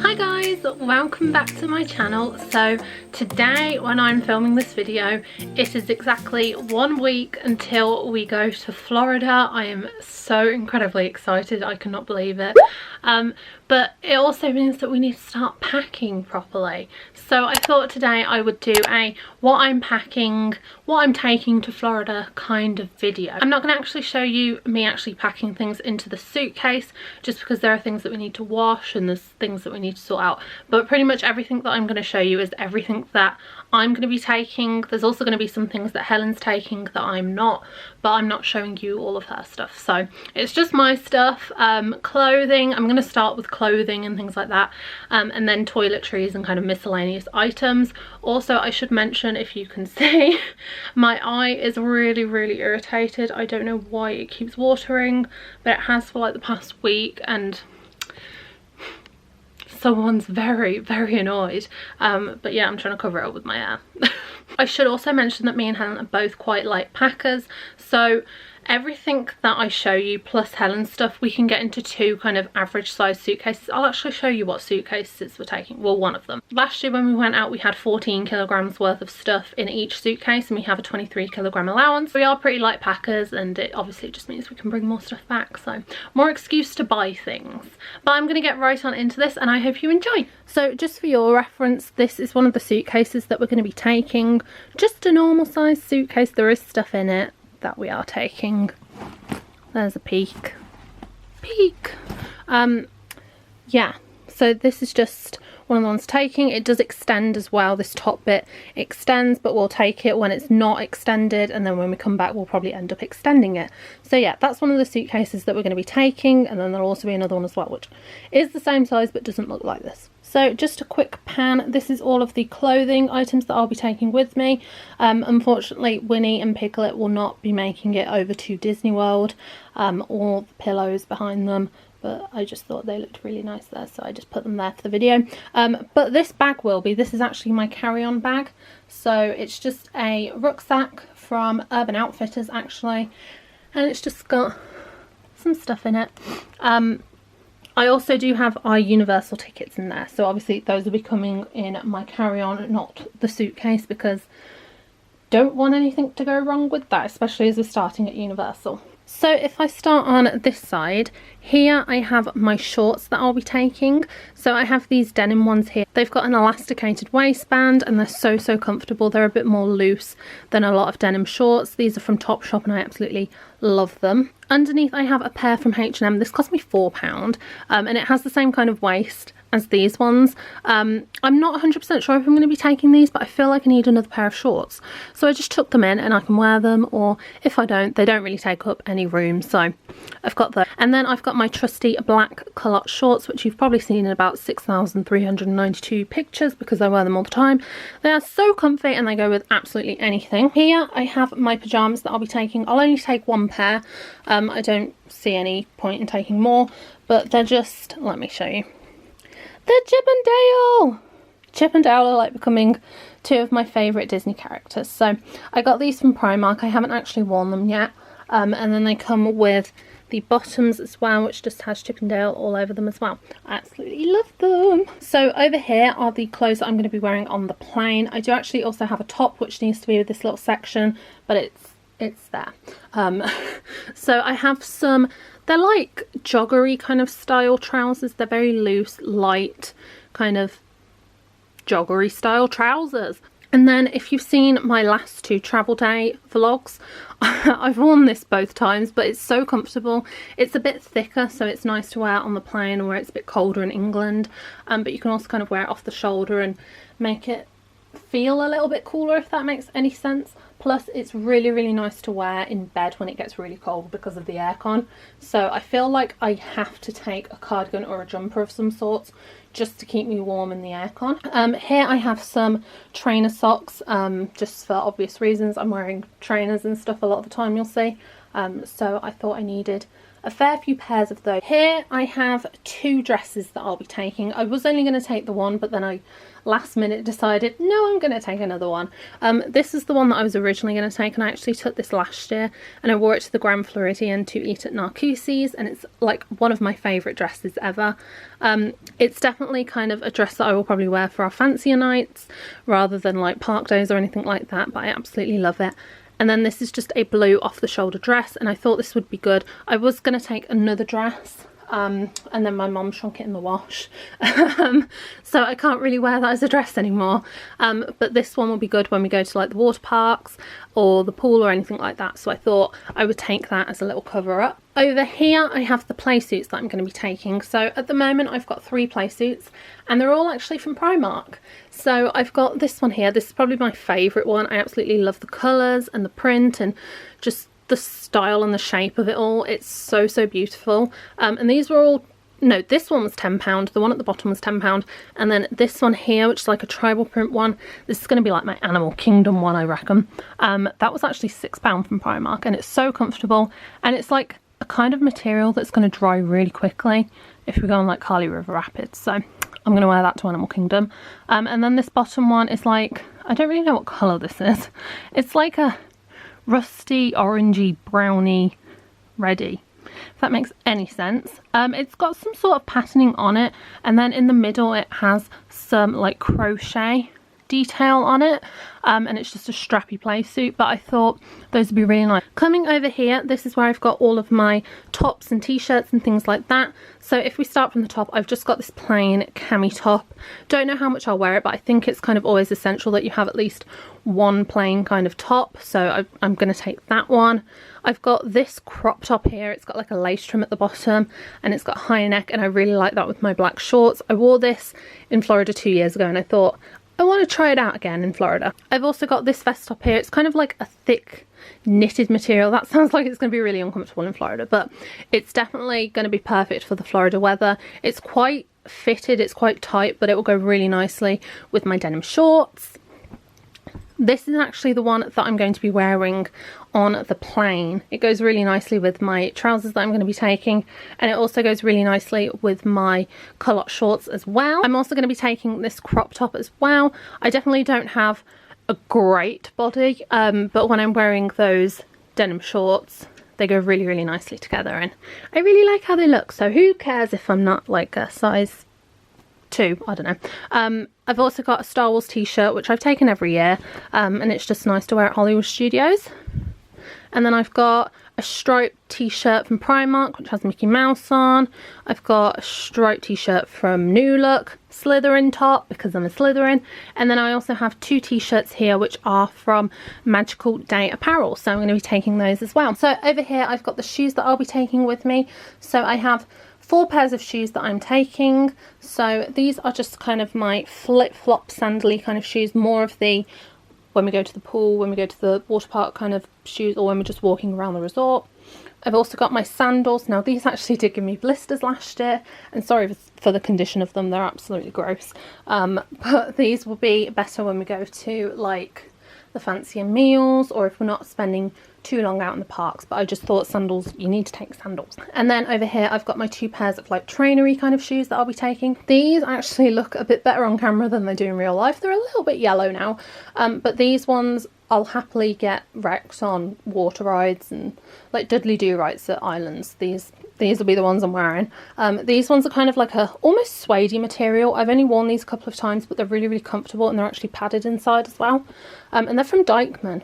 Hi guys, welcome back to my channel. So today when I'm filming this video, it is exactly 1 week until we go to Florida. I am so incredibly excited, I cannot believe it. But it also means that we need to start packing properly. So I thought today I would do a what I'm packing, what I'm taking to Florida kind of video. I'm not going to actually show you me actually packing things into the suitcase, just because there are things that we need to wash and there's things that we need to sort out. But pretty much everything that I'm going to show you is everything that I'm going to be taking. There's also going to be some things that Helen's taking that I'm not, but I'm not showing you all of her stuff. So it's just my stuff. Clothing, I'm going to start with clothing and things like that, and then toiletries and kind of miscellaneous items. Also, I should mention, if you can see, my eye is really irritated. I don't know why it keeps watering, but it has for like the past week, and someone's very annoyed. But yeah, I'm trying to cover it up with my hair. I should also mention that me and Helen are both quite light packers, so everything that I show you plus Helen's stuff we can get into 2 kind of average size suitcases. I'll actually show you what suitcases we're taking, well, one of them. Last year when we went out we had 14 kilograms worth of stuff in each suitcase, and we have a 23 kilogram allowance. We are pretty light packers, and it obviously just means we can bring more stuff back, so more excuse to buy things. But I'm going to get right on into this and I hope you enjoy. So just for your reference, this is one of the suitcases that we're going to be taking. Just a normal size suitcase, there is stuff in it that we are taking. There's a peek. Yeah, so this is just one of the ones taking. It does extend as well, this top bit extends, but we'll take it when it's not extended, and then when we come back we'll probably end up extending it. So yeah, that's one of the suitcases that we're going to be taking, and then there'll also be another one as well which is the same size but doesn't look like this. So just a quick pan, this is all of the clothing items that I'll be taking with me. Unfortunately Winnie and Piglet will not be making it over to Disney World, or the pillows behind them, but I just thought they looked really nice there, so I just put them there for the video. But this bag will be, this is actually my carry-on bag, so it's just a rucksack from Urban Outfitters actually, and it's just got some stuff in it. I also do have our Universal tickets in there, so obviously those will be coming in my carry-on, not the suitcase, because don't want anything to go wrong with that, especially as we're starting at Universal. So if I start on this side, here I have my shorts that I'll be taking. So I have these denim ones here. They've got an elasticated waistband and they're so comfortable. They're a bit more loose than a lot of denim shorts. These are from Topshop and I absolutely love them. Underneath I have a pair from H&M. This cost me £4, and it has the same kind of waist as these ones. I'm not 100% sure if I'm going to be taking these, but I feel like I need another pair of shorts, so I just took them in and I can wear them, or if I don't, they don't really take up any room, so I've got those. And then I've got my trusty black culotte shorts, which you've probably seen in about 6,392 pictures because I wear them all the time. They are so comfy and they go with absolutely anything. Here I have my pyjamas that I'll be taking. I'll only take 1 pair. I don't see any point in taking more, but they're just, let me show you. They're Chip and Dale! Chip and Dale are like becoming 2 of my favourite Disney characters. So I got these from Primark. I haven't actually worn them yet. And then they come with the bottoms as well, which just has Chip and Dale all over them as well. I absolutely love them. So over here are the clothes that I'm going to be wearing on the plane. I do actually also have a top which needs to be with this little section, but it's there. So I have some, they're like joggery kind of style trousers. They're very loose, light, kind of joggery style trousers. And then if you've seen my last 2 travel day vlogs, I've worn this both times, but it's so comfortable. It's a bit thicker, so it's nice to wear on the plane where it's a bit colder in England, but you can also kind of wear it off the shoulder and make it feel a little bit cooler, if that makes any sense. Plus it's really nice to wear in bed when it gets really cold because of the aircon. So I feel like I have to take a cardigan or a jumper of some sort just to keep me warm in the aircon. Here I have some trainer socks, just for obvious reasons. I'm wearing trainers and stuff a lot of the time, you'll see. So I thought I needed a fair few pairs of those. Here I have 2 dresses that I'll be taking. I was only going to take the one, but then I last minute decided no, I'm going to take another one. This is the one that I was originally going to take, and I actually took this last year and I wore it to the Grand Floridian to eat at Narcoossee's, and it's like one of my favourite dresses ever. It's definitely kind of a dress that I will probably wear for our fancier nights rather than like park days or anything like that, but I absolutely love it. And then this is just a blue off the shoulder dress, and I thought this would be good. I was going to take another dress, and then my mum shrunk it in the wash, so I can't really wear that as a dress anymore, but this one will be good when we go to like the water parks or the pool or anything like that, so I thought I would take that as a little cover up. Over here I have the play suits that I'm going to be taking. So at the moment I've got 3 play suits, and they're all actually from Primark. So I've got this one here. This is probably my favourite one. I absolutely love the colours and the print and just the style and the shape of it all. It's so, so beautiful. And these were all, no, this one was £10. The one at the bottom was £10. And then this one here, which is like a tribal print one, this is going to be like my Animal Kingdom one, I reckon. That was actually £6 from Primark, and it's so comfortable, and it's like a kind of material that's going to dry really quickly if we go on like Carly River Rapids. So I'm going to wear that to Animal Kingdom. And then this bottom one is like, I don't really know what colour this is. It's like a rusty, orangey, browny, reddy, if that makes any sense. It's got some sort of patterning on it, and then in the middle it has some like crochet detail on it, and it's just a strappy play suit, but I thought those would be really nice. Coming over here, this is where I've got all of my tops and t-shirts and things like that. So if we start from the top, I've just got this plain cami top. Don't know how much I'll wear it, but I think it's kind of always essential that you have at least one plain kind of top, so I'm going to take that one. I've got this crop top here. It's got like a lace trim at the bottom, and it's got a high neck, and I really like that with my black shorts. I wore this in Florida 2 years ago, and I thought I want to try it out again in Florida. I've also got this vest top here. It's kind of like a thick knitted material. That sounds like it's going to be really uncomfortable in Florida, but it's definitely going to be perfect for the Florida weather. It's quite fitted, it's quite tight, but it will go really nicely with my denim shorts. This is actually the one that I'm going to be wearing on the plane. It goes really nicely with my trousers that I'm going to be taking, and it also goes really nicely with my culotte shorts as well. I'm also going to be taking this crop top as well. I definitely don't have a great body, but when I'm wearing those denim shorts, they go really, really nicely together, and I really like how they look, so who cares if I'm not like a size 2, I don't know. I've also got a Star Wars t-shirt, which I've taken every year, and it's just nice to wear at Hollywood Studios. And then I've got a striped t-shirt from Primark, which has Mickey Mouse on. I've got a striped t-shirt from New Look, Slytherin top, because I'm a Slytherin. And then I also have 2 t-shirts here, which are from Magical Day Apparel, so I'm going to be taking those as well. So over here I've got the shoes that I'll be taking with me. So I have 4 pairs of shoes that I'm taking. So these are just kind of my flip-flop sandally kind of shoes, more of the when we go to the pool, when we go to the water park kind of shoes, or when we're just walking around the resort. I've also got my sandals. Now these actually did give me blisters last year, and sorry for the condition of them, they're absolutely gross. But these will be better when we go to like the fancier meals, or if we're not spending too long out in the parks. But I just thought sandals, you need to take sandals. And then over here I've got my 2 pairs of like trainery kind of shoes that I'll be taking. These actually look a bit better on camera than they do in real life. They're a little bit yellow now, but these ones I'll happily get wrecked on water rides and like Dudley Do rides at islands. These will be the ones I'm wearing. These ones are kind of like a almost suede-y material. I've only worn these a couple of times, but they're really, really comfortable, and they're actually padded inside as well. And they're from Dykeman.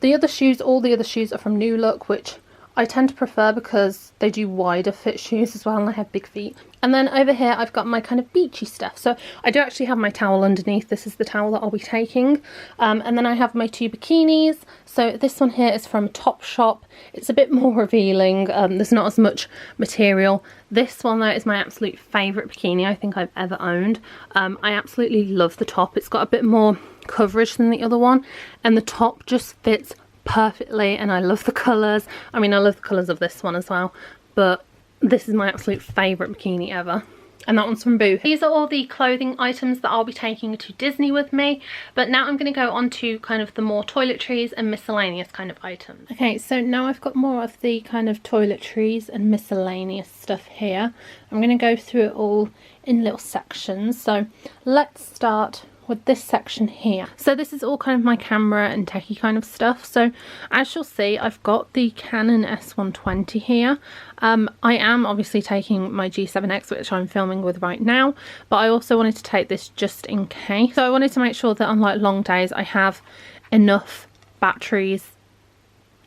The other shoes, all the other shoes are from New Look, which I tend to prefer because they do wider fit shoes as well, and I have big feet. And then over here I've got my kind of beachy stuff. So I do actually have my towel underneath. This is the towel that I'll be taking. And then I have my 2 bikinis. So this one here is from Topshop. It's a bit more revealing. There's not as much material. This one though is my absolute favourite bikini I think I've ever owned. I absolutely love the top. It's got a bit more coverage than the other one, and the top just fits perfectly, and I love the colours. I mean, I love the colours of this one as well, but this is my absolute favourite bikini ever. and that one's from Boohoo. These are all the clothing items that I'll be taking to Disney with me, but now I'm going to go on to kind of the more toiletries and miscellaneous kind of items. Okay, so now I've got more of the kind of toiletries and miscellaneous stuff here. I'm going to go through it all in little sections. So let's start with this section here. So this is all kind of my camera and techie kind of stuff. So as you'll see, I've got the Canon S120 here. I am obviously taking my G7X, which I'm filming with right now, but I also wanted to take this just in case. So I wanted to make sure that on like long days I have enough batteries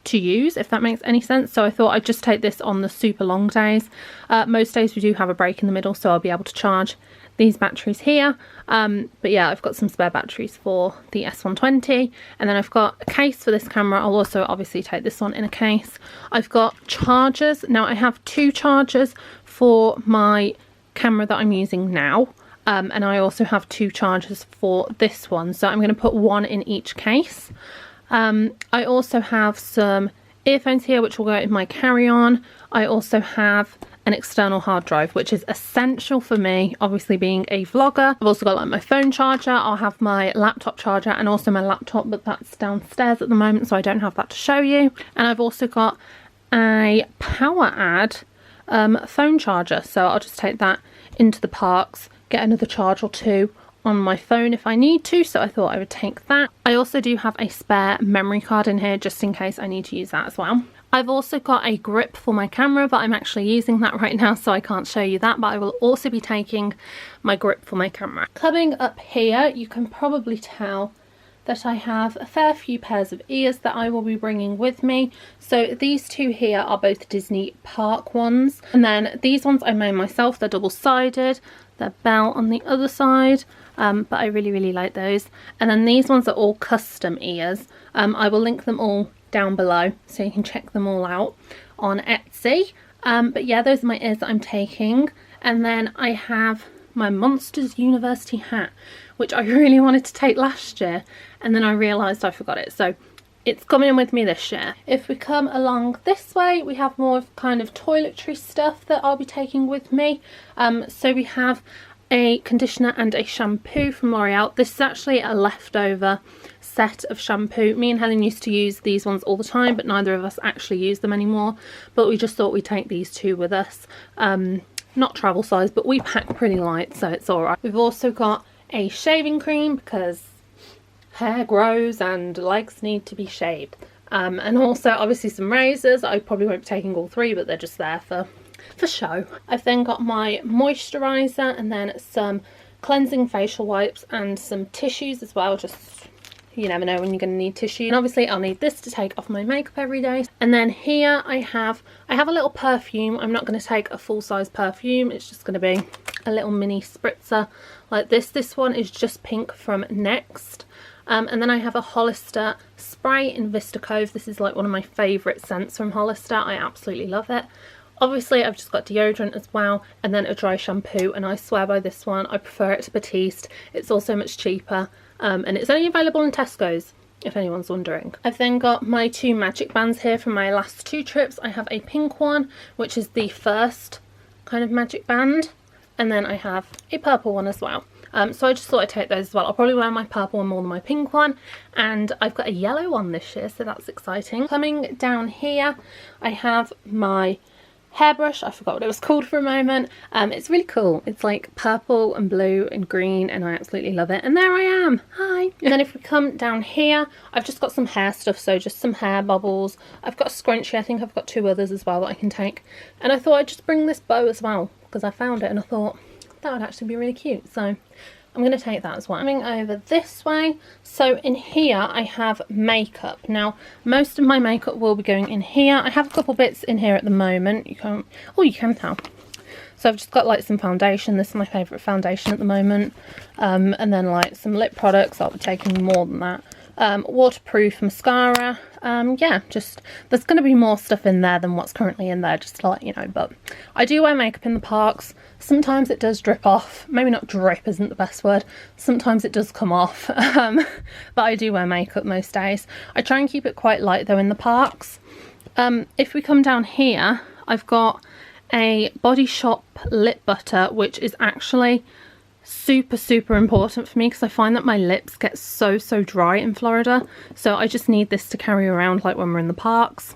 to use, if that makes any sense. So I thought I'd just take this on the super long days. Most days we do have a break in the middle, so I'll be able to charge these batteries here. But yeah, I've got some spare batteries for the S120, and then I've got a case for this camera. I'll also obviously take this one in a case. I've got chargers. Now I have 2 chargers for my camera that I'm using now, and I also have 2 chargers for this one, so I'm going to put one in each case. I also have some earphones here which will go in my carry-on. I also have an external hard drive, which is essential for me, obviously being a vlogger. I've also got like my phone charger. I'll have my laptop charger and also my laptop, but that's downstairs at the moment, so I don't have that to show you. And I've also got a PowerAd phone charger, so I'll just take that into the parks, get another charge or 2 on my phone if I need to, so I thought I would take that. I also do have a spare memory card in here just in case I need to use that as well. I've also got a grip for my camera, but I'm actually using that right now, so I can't show you that, but I will also be taking my grip for my camera. Coming up here, you can probably tell that I have a fair few pairs of ears that I will be bringing with me. So these 2 here are both Disney park ones, and then these ones I made myself. They're double-sided, they're bell on the other side, but I really like those. And then these ones are all custom ears. I will link them all down below so you can check them all out on Etsy. But yeah, those are my ears that I'm taking. And then I have my Monsters University hat, which I really wanted to take last year, and then I realised I forgot it, so it's coming with me this year. If we come along this way, we have more of kind of toiletry stuff that I'll be taking with me. So we have a conditioner and a shampoo from L'Oreal. This is actually a leftover set of shampoo. Me and Helen used to use these ones all the time, but neither of us actually use them anymore, but we just thought we'd take these 2 with us. Not travel size, but we pack pretty light, so it's alright. We've also got a shaving cream because hair grows and legs need to be shaved. And also obviously some razors. I probably won't be taking all 3, but they're just there for show. I've then got my moisturiser and then some cleansing facial wipes and some tissues as well, just you never know when you're going to need tissue. And obviously I'll need this to take off my makeup every day. And then here I have a little perfume. I'm not going to take a full-size perfume, it's just going to be a little mini spritzer like this. This one is just pink from Nyx. And then I have a Hollister Spray in Vista Cove. This is like one of my favourite scents from Hollister. I absolutely love it. Obviously I've just got deodorant as well, and then a dry shampoo, and I swear by this one. I prefer it to Batiste. It's also much cheaper, and it's only available in Tesco's, if anyone's wondering. I've then got my 2 magic bands here from my last 2 trips. I have a pink one, which is the first kind of magic band, and then I have a purple one as well. So I just thought I'd take those as well. I'll probably wear my purple one more than my pink one, and I've got a yellow one this year, so that's exciting. Coming down here, I have my hairbrush. I forgot what it was called for a moment. It's really cool. It's like purple and blue and green, and I absolutely love it. And there I am. Hi. And then if we come down here, I've just got some hair stuff, so just some hair bubbles. I've got a scrunchie. I think I've got 2 others as well that I can take. And I thought I'd just bring this bow as well because I found it and I thought that would actually be really cute. So I'm going to take that as well. Coming over this way, so in here I have makeup. Now most of my makeup will be going in here. I have a couple bits in here at the moment. You can tell. So I've just got like some foundation. This is my favourite foundation at the moment. And then like some lip products. I'll be taking more than that. Waterproof mascara. Yeah, just there's going to be more stuff in there than what's currently in there, just to let you know. But I do wear makeup in the parks. Sometimes it does drip off. Maybe not drip isn't the best word. Sometimes it does come off. But I do wear makeup most days. I try and keep it quite light though in the parks. If we come down here, I've got a Body Shop lip butter, which is actually super important for me because I find that my lips get so dry in Florida, so I just need this to carry around like when we're in the parks.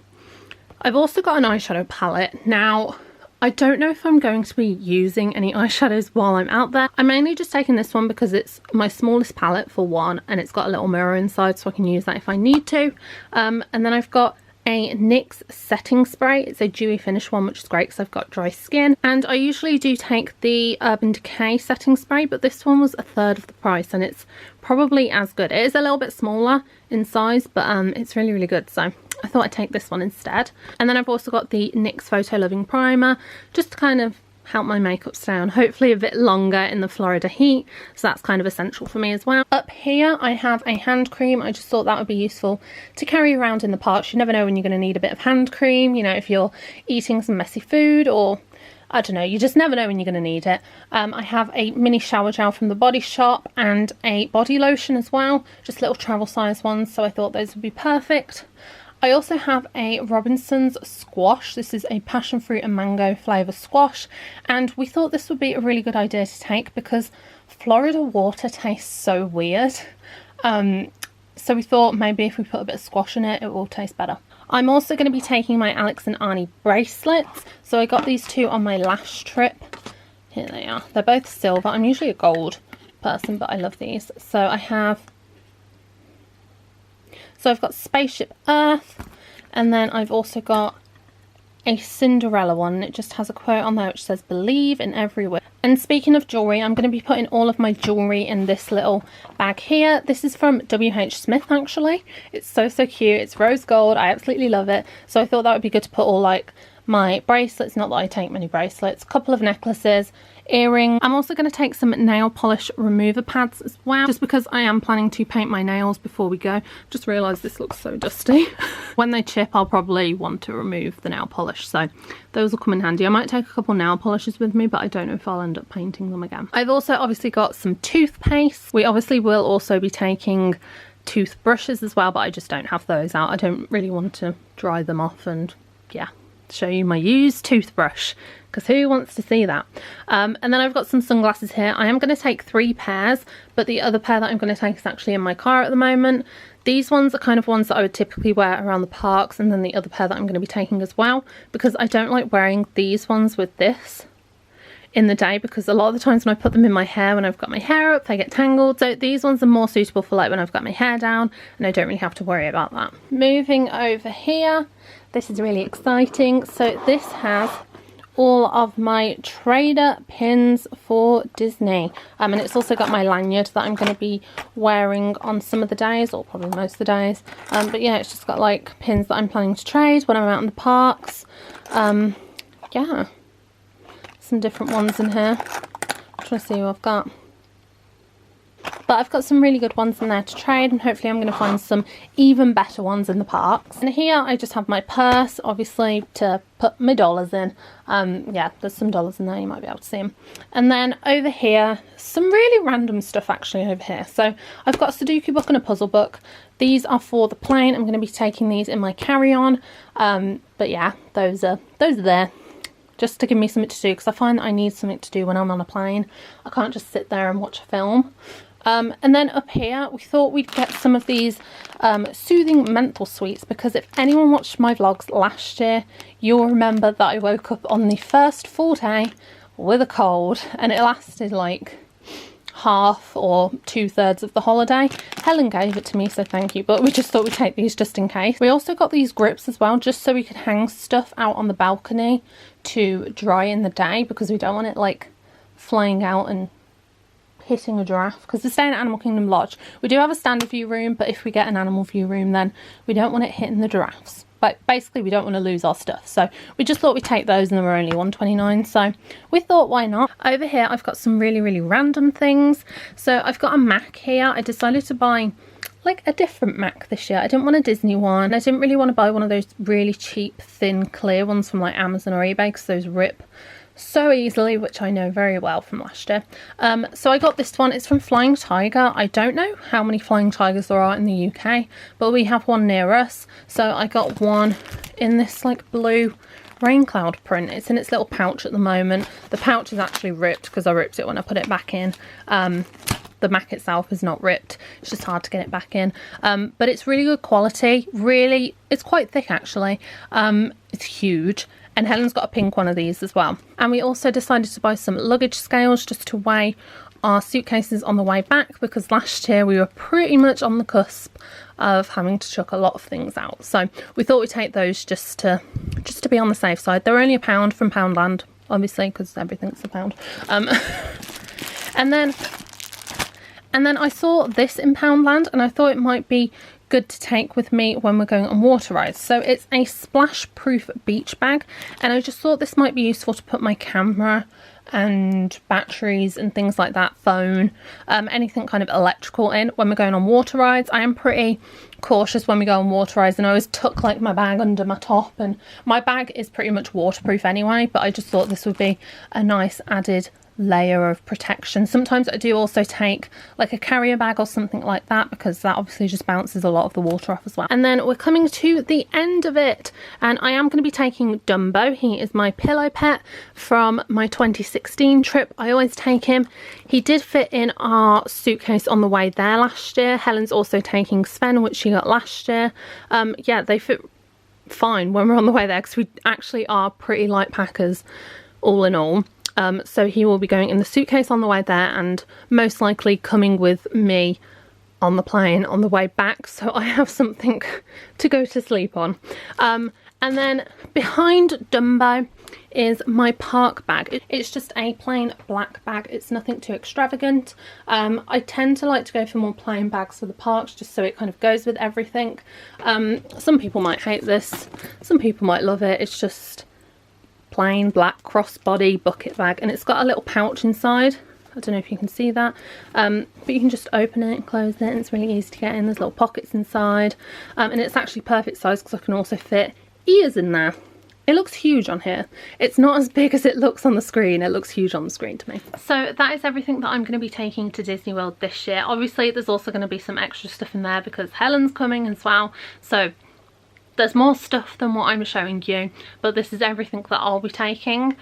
I've also got an eyeshadow palette. Now, I don't know if I'm going to be using any eyeshadows while I'm out there. I'm mainly just taking this one because it's my smallest palette for one, and it's got a little mirror inside so I can use that if I need to. And then I've got a NYX Setting Spray. It's a dewy finish one, which is great because I've got dry skin. And I usually do take the Urban Decay Setting Spray, but this one was a third of the price and it's probably as good. It is a little bit smaller in size, but it's really good, so I thought I'd take this one instead. And then I've also got the NYX Photo Loving Primer, just to kind of help my makeup stay on hopefully a bit longer in the Florida heat, so that's kind of essential for me as well. Up here I have a hand cream. I just thought that would be useful to carry around in the parks. You never know when you're going to need a bit of hand cream, you know, if you're eating some messy food, or I don't know, you just never know when you're going to need it. I have a mini shower gel from the Body Shop and a body lotion as well, just little travel size ones, so I thought those would be perfect. I also have a Robinson's squash. This is a passion fruit and mango flavour squash, and we thought this would be a really good idea to take because Florida water tastes so weird. So we thought maybe if we put a bit of squash in it, it will taste better. I'm also going to be taking my Alex and Ani bracelets. So I got these two on my lash trip. Here they are. They're both silver. I'm usually a gold person, but I love these. So I've got Spaceship Earth, and then I've also got a Cinderella one. It just has a quote on there which says believe in every way. And speaking of jewellery, I'm going to be putting all of my jewellery in this little bag here. This is from WH Smith actually. It's so cute. It's rose gold. I absolutely love it. So I thought that would be good to put all like my bracelets, not that I take many bracelets, a couple of necklaces, earring. I'm also going to take some nail polish remover pads as well, just because I am planning to paint my nails before we go. Just realised this looks so dusty. When they chip, I'll probably want to remove the nail polish, so those will come in handy. I might take a couple nail polishes with me, but I don't know if I'll end up painting them again. I've also obviously got some toothpaste. We obviously will also be taking toothbrushes as well, but I just don't have those out. I don't really want to dry them off and yeah, show you my used toothbrush, because who wants to see that? And then I've got some sunglasses here. I am going to take 3 pairs, but the other pair that I'm going to take is actually in my car at the moment. These ones are kind of ones that I would typically wear around the parks, and then the other pair that I'm going to be taking as well, because I don't like wearing these ones with this in the day, because a lot of the times when I put them in my hair, when I've got my hair up, they get tangled. So these ones are more suitable for like when I've got my hair down and I don't really have to worry about that. Moving over here, this is really exciting. So this has all of my trader pins for Disney, and it's also got my lanyard that I'm going to be wearing on some of the days, or probably most of the days. But yeah, it's just got like pins that I'm planning to trade when I'm out in the parks. Yeah, some different ones in here. I'm trying to see who I've got. But I've got some really good ones in there to trade, and hopefully I'm going to find some even better ones in the parks. And here I just have my purse, obviously, to put my dollars in. Yeah, there's some dollars in there, you might be able to see them. And then over here, some really random stuff actually over here. So I've got a Sudoku book and a puzzle book. These are for the plane. I'm going to be taking these in my carry-on. But yeah, those are there, just to give me something to do, because I find that I need something to do when I'm on a plane. I can't just sit there and watch a film. And then up here, we thought we'd get some of these soothing menthol sweets, because if anyone watched my vlogs last year, you'll remember that I woke up on the first full day with a cold, and it lasted like half or 2/3 of the holiday. Helen gave it to me, so thank you, but we just thought we'd take these just in case. We also got these grips as well, just so we could hang stuff out on the balcony to dry in the day, because we don't want it like flying out and hitting a giraffe, because we're staying at Animal Kingdom Lodge. We do have a standard view room, but if we get an animal view room, then we don't want it hitting the giraffes. But basically we don't want to lose our stuff, so we just thought we'd take those, and they were only $1.29, so we thought why not. Over here I've got some really random things. So I've got a Mac here. I decided to buy like a different Mac this year. I didn't want a Disney one. I didn't really want to buy one of those really cheap thin clear ones from like Amazon or eBay, because those rip so easily, which I know very well from last year. So I got this one. It's from Flying Tiger. I don't know how many Flying Tigers there are in the UK, but we have one near us. So I got one in this like blue rain cloud print. It's in its little pouch at the moment. The pouch is actually ripped because I ripped it when I put it back in. The MAC itself is not ripped, it's just hard to get it back in, but it's really good quality. Really, it's quite thick actually. It's huge, and Helen's got a pink one of these as well. And we also decided to buy some luggage scales just to weigh our suitcases on the way back, because last year we were pretty much on the cusp of having to chuck a lot of things out, so we thought we'd take those just to be on the safe side. They're only £1 from Poundland, obviously, because everything's £1. And then I saw this in Poundland, and I thought it might be good to take with me when we're going on water rides. So it's a splash proof beach bag, and I just thought this might be useful to put my camera and batteries and things like that, phone, anything kind of electrical in when we're going on water rides. I am pretty cautious when we go on water rides, and I always tuck like my bag under my top, and my bag is pretty much waterproof anyway, but I just thought this would be a nice added layer of protection. Sometimes I do also take like a carrier bag or something like that, because that obviously just bounces a lot of the water off as well. And then we're coming to the end of it, and I am going to be taking Dumbo. He is my pillow pet from my 2016 trip. I always take him. He did fit in our suitcase on the way there last year. Helen's also taking Sven, which she got last year. Yeah, they fit fine when we're on the way there, because we actually are pretty light packers all in all. So he will be going in the suitcase on the way there, and most likely coming with me on the plane on the way back, so I have something to go to sleep on. And then behind Dumbo is my park bag. It's just a plain black bag. It's nothing too extravagant. I tend to like to go for more plain bags for the parks, just so it kind of goes with everything. Some people might hate this, some people might love it. It's just plain black crossbody bucket bag, and it's got a little pouch inside. I don't know if you can see that, but you can just open it and close it, and it's really easy to get in. There's little pockets inside, and it's actually perfect size because I can also fit ears in there. It looks huge on here. It's not as big as it looks on the screen. It looks huge on the screen to me. So that is everything that I'm going to be taking to Disney World this year. Obviously there's also going to be some extra stuff in there because Helen's coming as well, so there's more stuff than what I'm showing you, but this is everything that I'll be taking.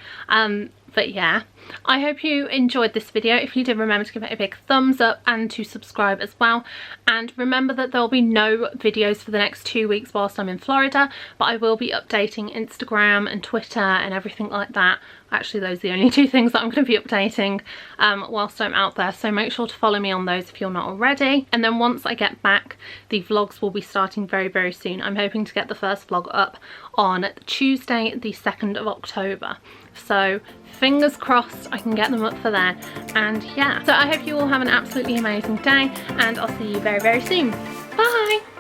But yeah, I hope you enjoyed this video. If you did, remember to give it a big thumbs up and to subscribe as well. And remember that there'll be no videos for the next 2 weeks whilst I'm in Florida, but I will be updating Instagram and Twitter and everything like that. Actually, those are the only 2 things that I'm going to be updating whilst I'm out there, so make sure to follow me on those if you're not already. And then once I get back, the vlogs will be starting very, very soon. I'm hoping to get the first vlog up on Tuesday the 2nd of October, so fingers crossed I can get them up for there. And yeah, so I hope you all have an absolutely amazing day, and I'll see you very, very soon. Bye!